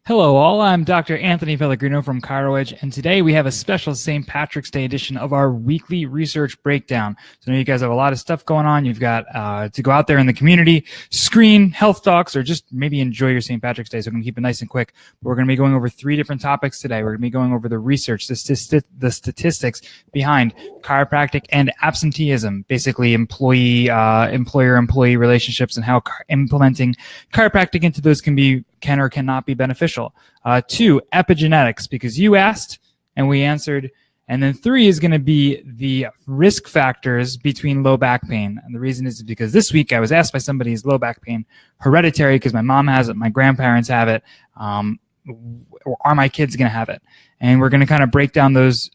Hello all, I'm Dr. Anthony Pellegrino from ChiroEdge, and today we have a special St. Patrick's Day edition of our weekly research breakdown. So I know you guys have a lot of stuff going on. You've got to go out there in the community, screen health talks, or just maybe enjoy your St. Patrick's Day. So I'm going to keep it nice and quick. But we're going to be going over 3 different topics today. We're going to be going over the research, the statistics behind chiropractic and absenteeism, basically employer-employee relationships and how implementing chiropractic into those can or cannot be beneficial. 2, epigenetics, because you asked and we answered. And then 3 is going to be the risk factors between low back pain. And the reason is because this week I was asked by somebody, is low back pain hereditary because my mom has it, my grandparents have it, or are my kids going to have it? And we're going to kind of break down those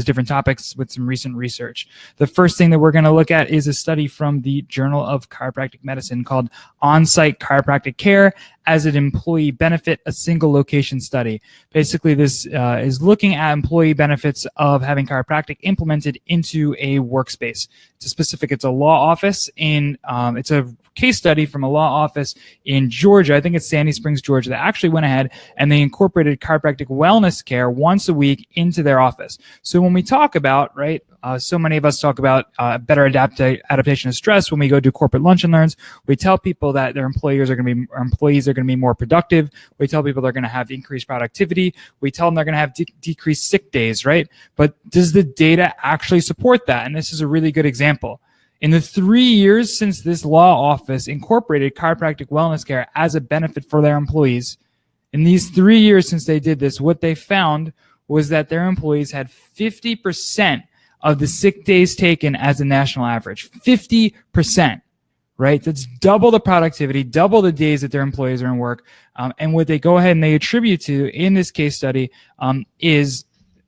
different topics with some recent research. The first thing that we're going to look at is a study from the Journal of Chiropractic Medicine called On-Site Chiropractic Care as an Employee Benefit, a Single Location Study. Basically, this is looking at employee benefits of having chiropractic implemented into a workspace. It's a law office it's a case study from a law office in Georgia. I think it's Sandy Springs, Georgia, that actually went ahead and they incorporated chiropractic wellness care once a week into their office. So when we talk about, so many of us talk about better adaptation to stress when we go do corporate lunch and learns. We tell people that their employees are going to be more productive. We tell people they're going to have increased productivity. We tell them they're going to have decreased sick days, right? But does the data actually support that? And this is a really good example. In the 3 years since this law office incorporated chiropractic wellness care as a benefit for their employees, in these 3 years since they did this, what they found was that their employees had 50% of the sick days taken as a national average. 50%, right? That's double the productivity, double the days that their employees are in work. And what they go ahead and they attribute to in this case study is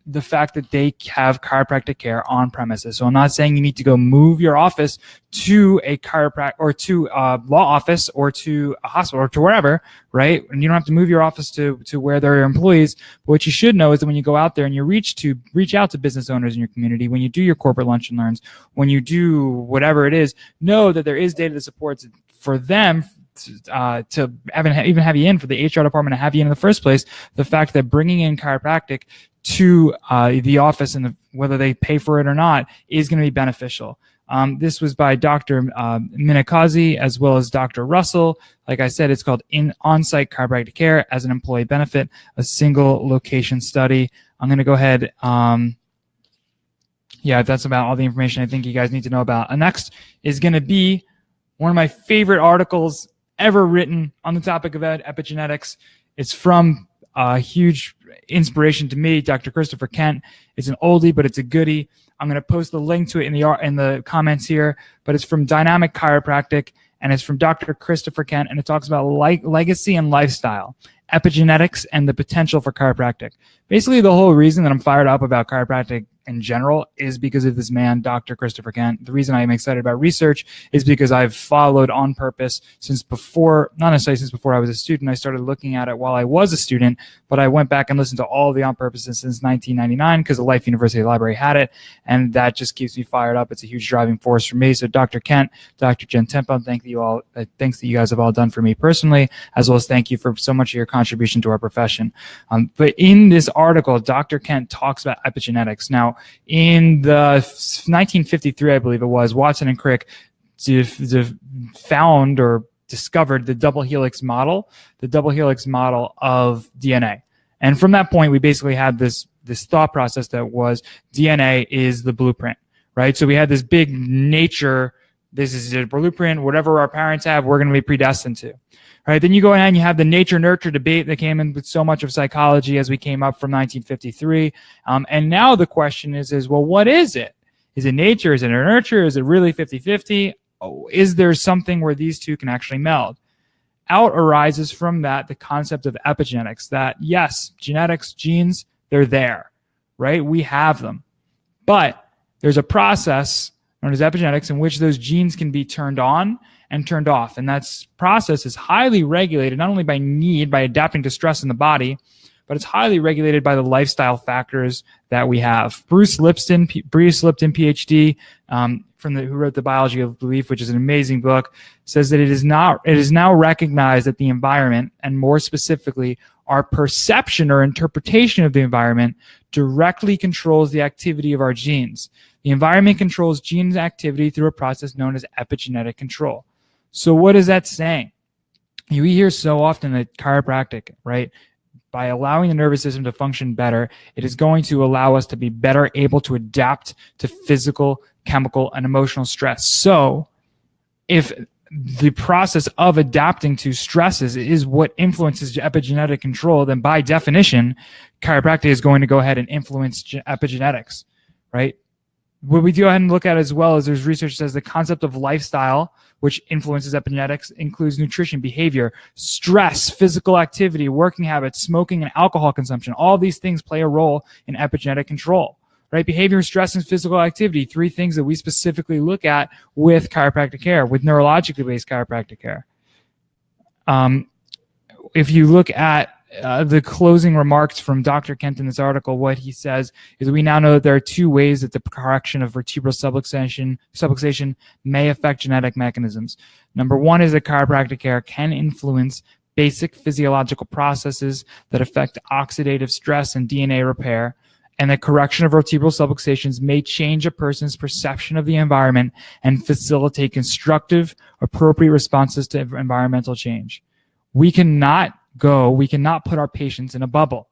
the fact that they have chiropractic care on premises. So I'm not saying you need to go move your office to a chiropractic or to a law office or to a hospital or to wherever, right? And you don't have to move your office to where there are employees. But what you should know is that when you go out there and you reach out to business owners in your community, when you do your corporate lunch and learns, when you do whatever it is, know that there is data that supports for them to even have you in, for the HR department to have you in the first place. The fact that bringing in chiropractic to the office and whether they pay for it or not is going to be beneficial. This was by Dr. Minakazi as well as Dr. Russell. Like I said, it's called On-Site Chiropractic Care as an Employee Benefit, a Single Location Study. I'm going to go ahead. That's about all the information I think you guys need to know about. And next is going to be one of my favorite articles ever written on the topic of epigenetics. It's from a huge inspiration to me, Dr. Christopher Kent. It's an oldie, but it's a goodie. I'm going to post the link to it in the comments here, but it's from Dynamic Chiropractic, and it's from Dr. Christopher Kent, and it talks about legacy and lifestyle, epigenetics, and the potential for chiropractic. Basically, the whole reason that I'm fired up about chiropractic in general is because of this man, Dr. Christopher Kent. The reason I'm excited about research is because I've followed On Purpose not necessarily since before I was a student. I started looking at it while I was a student, but I went back and listened to all the On Purposes since 1999 because the Life University Library had it, and that just keeps me fired up. It's a huge driving force for me. So Dr. Kent, Dr. Jen Tempo, thanks that you guys have all done for me personally, as well as thank you for so much of your contribution to our profession. But in this article, Dr. Kent talks about epigenetics. Now, in the 1953, I believe it was, Watson and Crick found or discovered the double helix model of DNA. And from that point, we basically had this thought process that was DNA is the blueprint, right? So we had this big nature, this is a blueprint, whatever our parents have, we're going to be predestined to. All right, then you go ahead and you have the nature-nurture debate that came in with so much of psychology as we came up from 1953. And now the question is, well, what is it? Is it nature? Is it nurture? Is it really 50-50? Oh, is there something where these two can actually meld? Out arises from that the concept of epigenetics, that yes, genetics, genes, they're there, right? We have them. But there's a process known as epigenetics in which those genes can be turned on and turned off. And that process is highly regulated, not only by adapting to stress in the body, but it's highly regulated by the lifestyle factors that we have. Bruce Lipton, PhD, who wrote The Biology of Belief, which is an amazing book, says that it is now recognized that the environment, and more specifically, our perception or interpretation of the environment, directly controls the activity of our genes. The environment controls gene activity through a process known as epigenetic control. So what is that saying? You hear so often that chiropractic, right? By allowing the nervous system to function better, it is going to allow us to be better able to adapt to physical, chemical, and emotional stress. So if the process of adapting to stresses is what influences epigenetic control, then by definition, chiropractic is going to go ahead and influence epigenetics, right? What we go ahead and look at as well is there's research that says the concept of lifestyle, which influences epigenetics, includes nutrition, behavior, stress, physical activity, working habits, smoking, and alcohol consumption. All these things play a role in epigenetic control, right? Behavior, stress, and physical activity, three things that we specifically look at with chiropractic care, with neurologically based chiropractic care. If you look at the closing remarks from Dr. Kent in this article, what he says is we now know that there are two ways that the correction of vertebral subluxation may affect genetic mechanisms. Number one is that chiropractic care can influence basic physiological processes that affect oxidative stress and DNA repair, and the correction of vertebral subluxations may change a person's perception of the environment and facilitate constructive, appropriate responses to environmental change. We cannot put our patients in a bubble,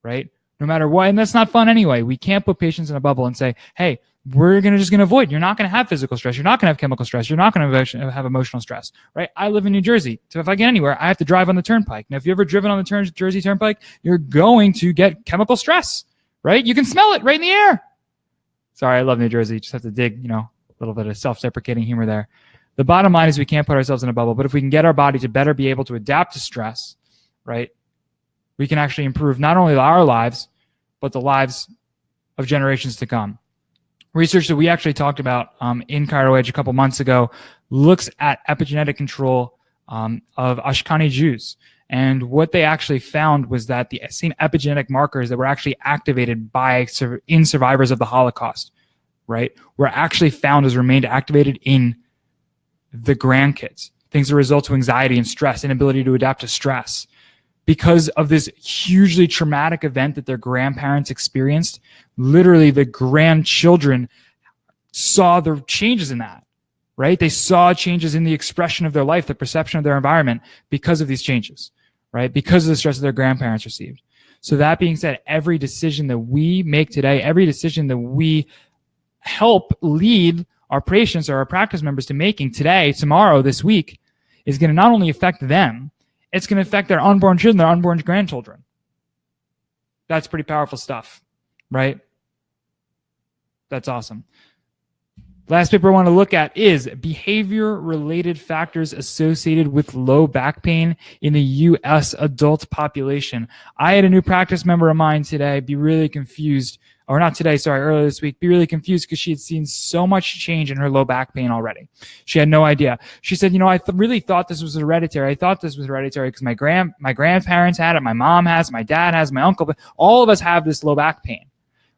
right? No matter what, and that's not fun anyway. We can't put patients in a bubble and say, hey, we're just going to avoid. You're not going to have physical stress. You're not going to have chemical stress. You're not going to have emotional stress, right? I live in New Jersey. So if I get anywhere, I have to drive on the turnpike. Now, if you've ever driven on the Jersey Turnpike, you're going to get chemical stress, right? You can smell it right in the air. Sorry, I love New Jersey. Just have to dig, a little bit of self-deprecating humor there. The bottom line is we can't put ourselves in a bubble, but if we can get our body to better be able to adapt to stress, right, we can actually improve not only our lives, but the lives of generations to come. Research that we actually talked about in ChiroEdge a couple months ago looks at epigenetic control of Ashkani Jews. And what they actually found was that the same epigenetic markers that were actually activated in survivors of the Holocaust, right, were actually found as remained activated in the grandkids. Things that result to anxiety and stress, inability to adapt to stress. Because of this hugely traumatic event that their grandparents experienced, literally the grandchildren saw the changes in that, right? They saw changes in the expression of their life, the perception of their environment because of these changes, right? Because of the stress that their grandparents received. So that being said, every decision that we make today, every decision that we help lead our patients or our practice members to making today, tomorrow, this week, is going to not only affect them, it's going to affect their unborn children, their unborn grandchildren. That's pretty powerful stuff, right? That's awesome. Last paper I want to look at is behavior-related factors associated with low back pain in the U.S. adult population. I had a new practice member of mine today be really confused, or not today, sorry, earlier this week, be really confused because she had seen so much change in her low back pain already. She had no idea. She said, I really thought this was hereditary. I thought this was hereditary because my grandparents had it, my mom has, my dad has, my uncle, but all of us have this low back pain.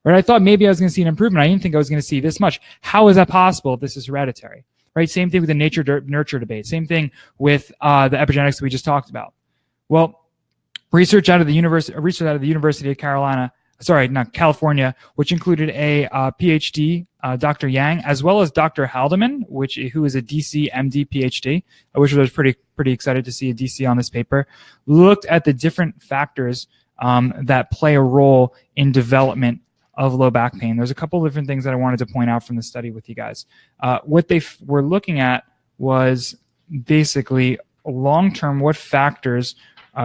Right? I thought maybe I was going to see an improvement. I didn't think I was going to see this much. How is that possible if this is hereditary? Right? Same thing with the nature-nurture debate. Same thing with the epigenetics that we just talked about. Well, research out of the University of California, which included a PhD, Dr. Yang, as well as Dr. Haldeman, who is a DC MD PhD, which I was pretty excited to see a DC on this paper, looked at the different factors that play a role in development of low back pain. There's a couple of different things that I wanted to point out from the study with you guys. What they were looking at was basically long-term what factors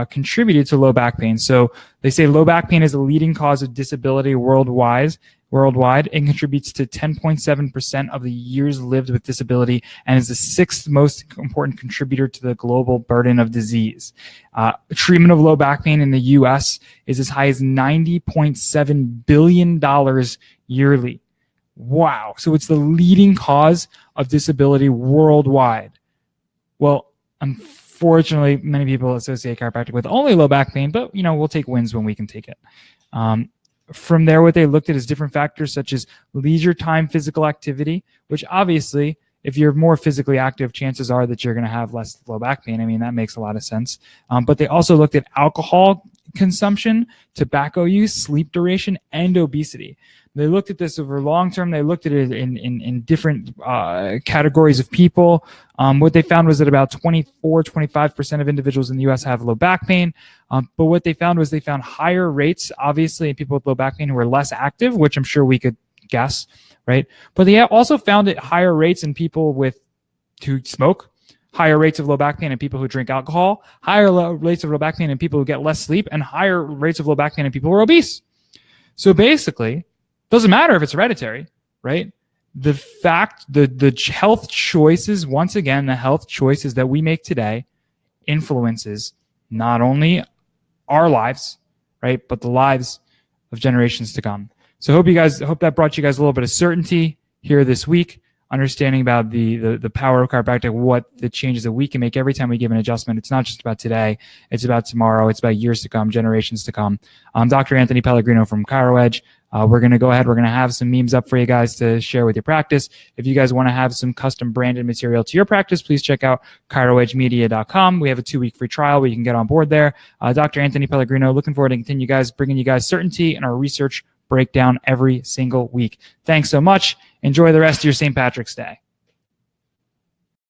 contributed to low back pain. So they say low back pain is the leading cause of disability worldwide. It contributes to 10.7% of the years lived with disability and is the sixth most important contributor to the global burden of disease. Treatment of low back pain in the U.S. is as high as $90.7 billion yearly. Wow. So it's the leading cause of disability worldwide. Well, Unfortunately, many people associate chiropractic with only low back pain, but we'll take wins when we can take it. From there, what they looked at is different factors such as leisure time physical activity, which obviously, if you're more physically active, chances are that you're going to have less low back pain. I mean, that makes a lot of sense. But they also looked at alcohol consumption, tobacco use, sleep duration, and obesity. They looked at this over long term. They looked at it in different categories of people. What they found was that about 25% of individuals in the U.S. have low back pain. But what they found was they found higher rates, obviously, in people with low back pain who were less active, which I'm sure we could guess, right? But they also found it higher rates in people who smoke, higher rates of low back pain in people who drink alcohol, higher rates of low back pain in people who get less sleep, and higher rates of low back pain in people who are obese. So basically, doesn't matter if it's hereditary, right? The health choices, once again, the health choices that we make today influences not only our lives, right, but the lives of generations to come. So hope that brought you guys a little bit of certainty here this week, understanding about the power of chiropractic, what the changes that we can make every time we give an adjustment. It's not just about today. It's about tomorrow. It's about years to come, generations to come. I'm Dr. Anthony Pellegrino from ChiroEdge. We're going to go ahead. We're going to have some memes up for you guys to share with your practice. If you guys want to have some custom branded material to your practice, please check out chiroedgemedia.com. We have a 2-week free trial where you can get on board there. Dr. Anthony Pellegrino, looking forward to continue bringing you guys certainty in our research breakdown every single week. Thanks so much. Enjoy the rest of your St. Patrick's Day.